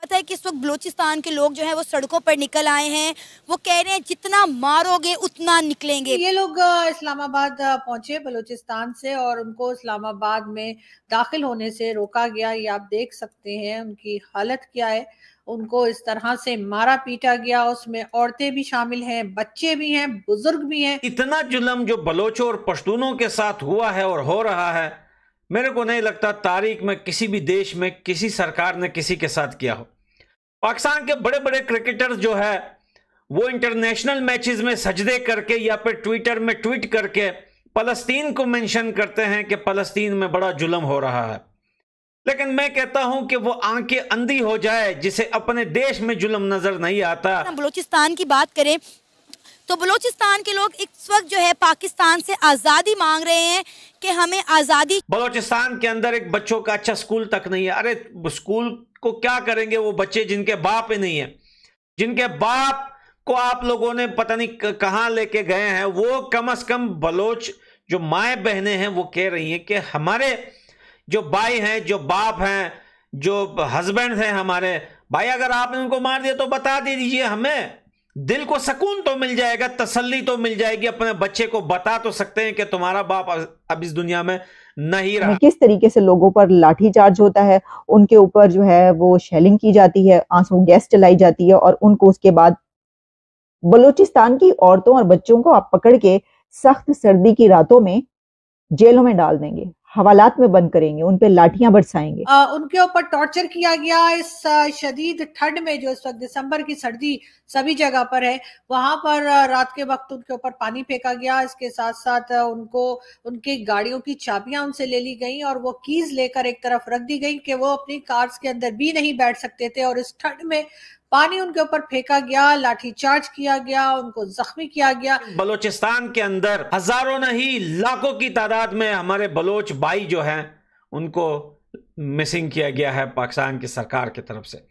पता है कि इस वक्त बलूचिस्तान के लोग जो है वो सड़कों पर निकल आए हैं। वो कह रहे हैं जितना मारोगे उतना निकलेंगे। ये लोग इस्लामाबाद पहुंचे बलूचिस्तान से और उनको इस्लामाबाद में दाखिल होने से रोका गया। ये आप देख सकते हैं उनकी हालत क्या है। उनको इस तरह से मारा पीटा गया, उसमें औरतें भी शामिल हैं, बच्चे भी हैं, बुजुर्ग भी हैं। इतना जुल्म जो बलोचों और पश्तूनों के साथ हुआ है और हो रहा है, मेरे को नहीं लगता तारीख में किसी भी देश में किसी सरकार ने किसी के साथ किया हो। पाकिस्तान के बड़े बड़े क्रिकेटर्स जो है वो इंटरनेशनल मैचेस में सजदे करके या फिर ट्विटर में ट्वीट करके फलस्तीन को मेंशन करते हैं कि फलस्तीन में बड़ा जुल्म हो रहा है। लेकिन मैं कहता हूं कि वो आंखें अंधी हो जाए जिसे अपने देश में जुल्म नजर नहीं आता। बलूचिस्तान की बात करें तो बलूचिस्तान के लोग इस वक्त जो है पाकिस्तान से आज़ादी मांग रहे हैं कि हमें आज़ादी। बलूचिस्तान के अंदर एक बच्चों का अच्छा स्कूल तक नहीं है। अरे स्कूल को क्या करेंगे वो बच्चे जिनके बाप ही नहीं है, जिनके बाप को आप लोगों ने पता नहीं कहां लेके गए हैं। वो कम से कम बलोच जो माए बहनें हैं वो कह रही हैं कि हमारे जो भाई हैं, जो बाप हैं, जो हस्बैंड हैं हमारे भाई, अगर आपने उनको मार दिया तो बता दीजिए, हमें दिल को सुकून तो मिल जाएगा, तसल्ली तो मिल जाएगी। अपने बच्चे को बता तो सकते हैं कि तुम्हारा बाप अब इस दुनिया में नहीं रहा। किस तरीके से लोगों पर लाठीचार्ज होता है, उनके ऊपर जो है वो शेलिंग की जाती है, आंसू गैस चलाई जाती है और उनको उसके बाद बलूचिस्तान की औरतों और बच्चों को आप पकड़ के सख्त सर्दी की रातों में जेलों में डाल देंगे, हवालात में बंद करेंगे, उन पे लाठियां बरसाएंगे। उनके ऊपर टॉर्चर किया गया इस शदीद ठंड में, जो इस वक्त दिसंबर की सर्दी सभी जगह पर है। वहां पर रात के वक्त उनके ऊपर पानी फेंका गया। इसके साथ साथ उनको उनकी गाड़ियों की चाबियां उनसे ले ली गई और वो कीज लेकर एक तरफ रख दी गई कि वो अपनी कार्स के अंदर भी नहीं बैठ सकते थे। और इस ठंड में पानी उनके ऊपर फेंका गया, लाठीचार्ज किया गया, उनको जख्मी किया गया। बलूचिस्तान के अंदर हजारों नहीं लाखों की तादाद में हमारे बलोच भाई जो हैं उनको मिसिंग किया गया है पाकिस्तान की सरकार की तरफ से,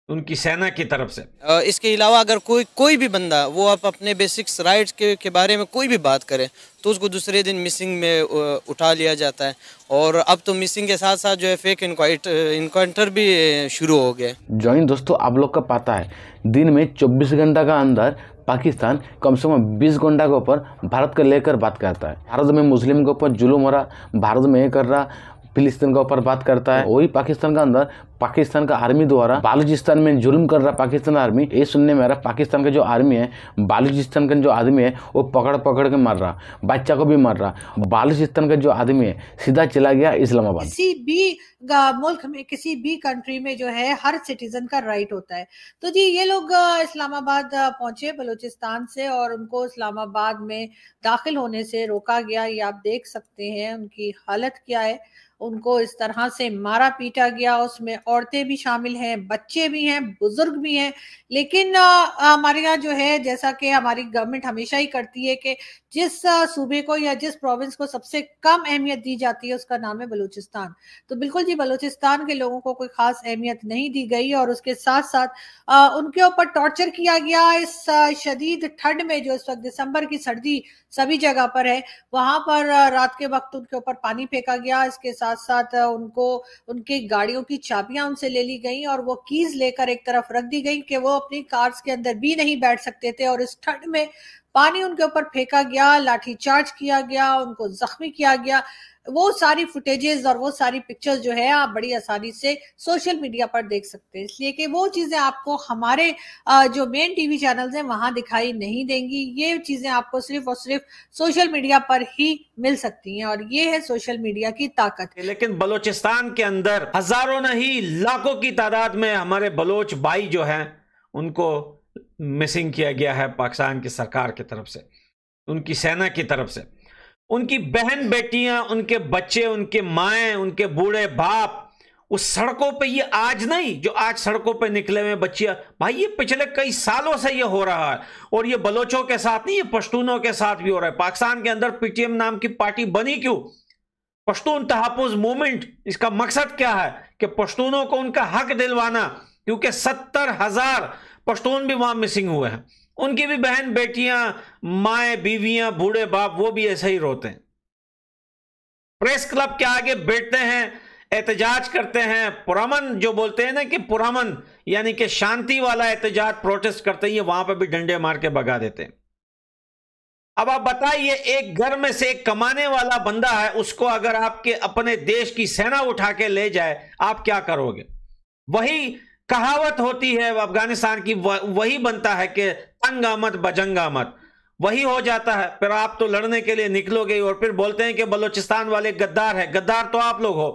उनकी सेना की तरफ से। इसके अलावा अगर कोई भी बंदा वो आप अपने बेसिक्स राइट्स के बारे में कोई भी बात करे तो उसको दूसरे दिन मिसिंग में उठा लिया जाता है। और अब तो मिसिंग के साथ साथ जो है फेक इनकाउंटर भी शुरू हो गए। जॉइन दोस्तों, आप लोग का पता है दिन में 24 घंटा का अंदर पाकिस्तान कम से कम 20 घंटा के ऊपर भारत को लेकर बात करता है। भारत में मुस्लिम के ऊपर जुल्म हो रहा, भारत में ये कर रहा, फिलिस्तीन के ऊपर बात करता है। वही पाकिस्तान का अंदर पाकिस्तान का आर्मी द्वारा बालूचिस्तान में जुल्म कर रहा पाकिस्तान आर्मी। ये सुनने में आ रहा पाकिस्तान का जो आर्मी है बालूचिस्तान का जो आदमी है वो पकड़ के मार रहा, बच्चा को भी मार रहा। बालूचिस्तान का जो आदमी है सीधा चला गया इस्लामाबाद। किसी भी मुल्क में, किसी भी कंट्री में जो है हर सिटीजन का राइट होता है। तो जी ये लोग इस्लामाबाद पहुंचे बलूचिस्तान से और उनको इस्लामाबाद में दाखिल होने से रोका गया। ये आप देख सकते हैं उनकी हालत क्या है। उनको इस तरह से मारा पीटा गया, उसमें औरतें भी शामिल हैं, बच्चे भी हैं, बुजुर्ग भी हैं। लेकिन हमारे यहाँ जो है, जैसा कि हमारी गवर्नमेंट हमेशा ही करती है कि जिस सूबे को या जिस प्रोविंस को सबसे कम अहमियत दी जाती है उसका नाम है बलूचिस्तान। तो बिल्कुल जी बलूचिस्तान के लोगों को कोई खास अहमियत नहीं दी गई और उसके साथ साथ उनके ऊपर टॉर्चर किया गया इस शदीद ठंड में, जो इस वक्त दिसंबर की सर्दी सभी जगह पर है। वहां पर रात के वक्त उनके ऊपर पानी फेंका गया। इसके साथ साथ उनको उनकी गाड़ियों की चाबियां उनसे ले ली गई और वो कीज लेकर एक तरफ रख दी गई कि वो अपनी कार्स के अंदर भी नहीं बैठ सकते थे। और इस ठंड में पानी उनके ऊपर फेंका गया, लाठीचार्ज किया गया, उनको जख्मी किया गया। वो सारी फुटेजेस और वो सारी पिक्चर्स जो है आप बड़ी आसानी से सोशल मीडिया पर देख सकते हैं, इसलिए कि वो चीजें आपको हमारे जो मेन टीवी चैनल्स हैं वहां दिखाई नहीं देंगी। ये चीजें आपको सिर्फ और सिर्फ सोशल मीडिया पर ही मिल सकती हैं और ये है सोशल मीडिया की ताकत। लेकिन बलूचिस्तान के अंदर हजारों नहीं लाखों की तादाद में हमारे बलोच भाई जो हैं उनको मिसिंग किया गया है पाकिस्तान की सरकार की तरफ से, उनकी सेना की तरफ से। उनकी बहन बेटियां, उनके बच्चे, उनके माएं, उनके बूढ़े बाप उस सड़कों पे, ये आज नहीं जो आज सड़कों पे निकले हुए बच्चियां, भाई ये पिछले कई सालों से ये हो रहा है। और ये बलोचों के साथ नहीं, ये पश्तूनों के साथ भी हो रहा है। पाकिस्तान के अंदर पीटीएम नाम की पार्टी बनी क्यों? पश्तून तहफ़्फ़ुज़ मूवमेंट, इसका मकसद क्या है कि पश्तूनों को उनका हक दिलवाना, क्योंकि 70,000 पश्तून भी वहां मिसिंग हुए हैं। उनकी भी बहन बेटियां, माएँ बीवियां, बूढ़े बाप वो भी ऐसे ही रोते हैं। प्रेस क्लब के आगे बैठते हैं, एहतजाज करते हैं, पुरअमन जो बोलते हैं ना कि पुरअमन यानी कि शांति वाला एहतजाज प्रोटेस्ट करते हैं, वहां पर भी डंडे मार के भगा देते हैं। अब आप बताइए, एक घर में से एक कमाने वाला बंदा है, उसको अगर आपके अपने देश की सेना उठा के ले जाए, आप क्या करोगे? वही कहावत होती है अफगानिस्तान की, वही बनता है कि तंगा मत बजंगा मत, वही हो जाता है। फिर आप तो लड़ने के लिए निकलोगे और फिर बोलते हैं कि बलूचिस्तान वाले गद्दार है। गद्दार तो आप लोग हो।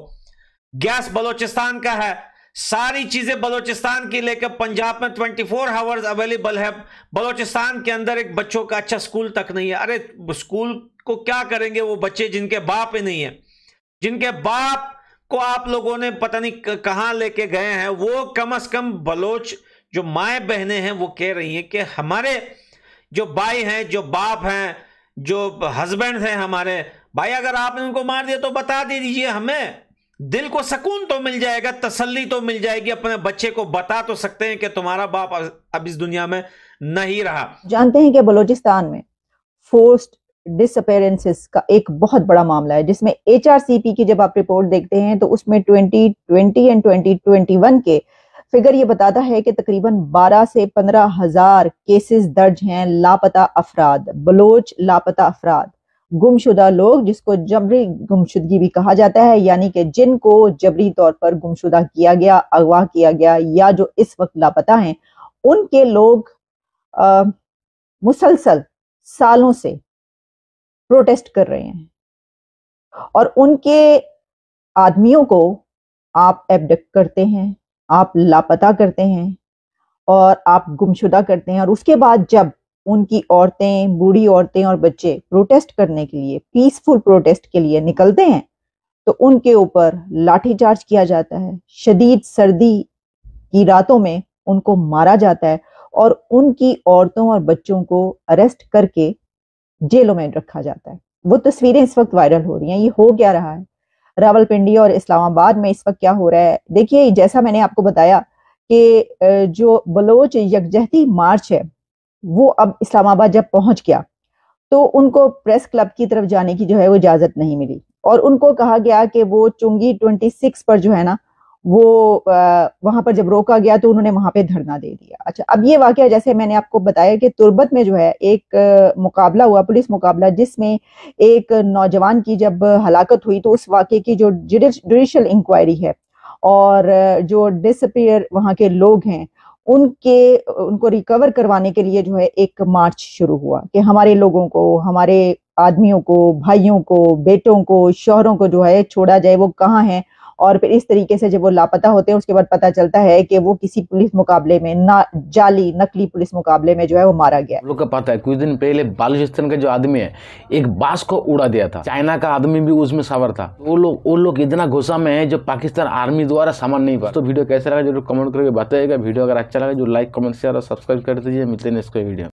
गैस बलूचिस्तान का है, सारी चीजें बलूचिस्तान की, लेकर पंजाब में 24 आवर्स अवेलेबल है। बलूचिस्तान के अंदर एक बच्चों का अच्छा स्कूल तक नहीं है। अरे स्कूल को क्या करेंगे वो बच्चे जिनके बाप ही नहीं है, जिनके बाप को आप लोगों ने पता नहीं कहां लेके गए हैं। वो कम से कम बलोच जो माए बहनें हैं वो कह रही हैं कि हमारे जो भाई हैं, जो बाप हैं, जो हस्बैंड हैं हमारे भाई, अगर आपने उनको मार दिया तो बता दीजिए हमें, दिल को सुकून तो मिल जाएगा, तसल्ली तो मिल जाएगी। अपने बच्चे को बता तो सकते हैं कि तुम्हारा बाप अब इस दुनिया में नहीं रहा। जानते हैं कि बलूचिस्तान में फोर्स्ड डिसअपेरेंसेस का एक बहुत बड़ा मामला है, जिसमें HRCP की जब आप रिपोर्ट देखते हैं तो उसमें 2020 एंड 2021 के फिगर ये बताता है कि तकरीबन 12 से 15 हजार केसेस दर्ज हैं लापता अफराद, बलोच लापता अफराद, गुमशुदा लोग, जिसको जबरी गुमशुदगी भी कहा जाता है, यानी कि जिनको जबरी तौर पर गुमशुदा किया गया, अगवा किया गया, या जो इस वक्त लापता हैं, उनके लोग मुसलसल सालों से प्रोटेस्ट कर रहे हैं और उनके आदमियों को आप एब्डक्ट करते हैं, आप लापता करते हैं और आप गुमशुदा करते हैं। और उसके बाद जब उनकी औरतें, बूढ़ी औरतें और बच्चे प्रोटेस्ट करने के लिए, पीसफुल प्रोटेस्ट के लिए निकलते हैं, तो उनके ऊपर लाठीचार्ज किया जाता है। शदीद सर्दी की रातों में उनको मारा जाता है और उनकी औरतों और बच्चों को अरेस्ट करके जेलों में रखा जाता है। वो तस्वीरें इस वक्त वायरल हो रही हैं। ये हो क्या रहा है रावलपिंडी और इस्लामाबाद में? इस वक्त क्या हो रहा है देखिए, जैसा मैंने आपको बताया कि जो बलोच यकजहती मार्च है वो अब इस्लामाबाद जब पहुंच गया तो उनको प्रेस क्लब की तरफ जाने की जो है वो इजाजत नहीं मिली और उनको कहा गया कि वो चुंगी 26 पर जो है ना वो वहां पर जब रोका गया तो उन्होंने वहां पे धरना दे दिया। अच्छा, अब ये वाकया जैसे मैंने आपको बताया कि तुर्बत में जो है एक मुकाबला हुआ, पुलिस मुकाबला, जिसमें एक नौजवान की जब हलाकत हुई तो उस वाकये की जो जुडिशियल इंक्वायरी है और जो डिसअपीयर वहां के लोग हैं उनको रिकवर करवाने के लिए जो है एक मार्च शुरू हुआ कि हमारे लोगों को, हमारे आदमियों को, भाइयों को, बेटों को, शौहरों को जो है छोड़ा जाए, वो कहाँ हैं। और फिर इस तरीके से जब वो लापता होते हैं उसके बाद पता चलता है कि वो किसी पुलिस मुकाबले में, जाली नकली पुलिस मुकाबले में जो है वो मारा गया। लोग को पता है कुछ दिन पहले बालूचिस्तान का जो आदमी है एक बास को उड़ा दिया था, चाइना का आदमी भी उसमें सवार था। वो लोग इतना गुस्सा में है जो पाकिस्तान आर्मी द्वारा सामान नहीं पा। तो वीडियो कैसा लगा जरूर कमेंट करके बताइएगा। वीडियो अगर अच्छा लगा जो लाइक कमेंट शेयर और सब्सक्राइब कर दीजिए। मिलते हैं नेक्स्ट वीडियो।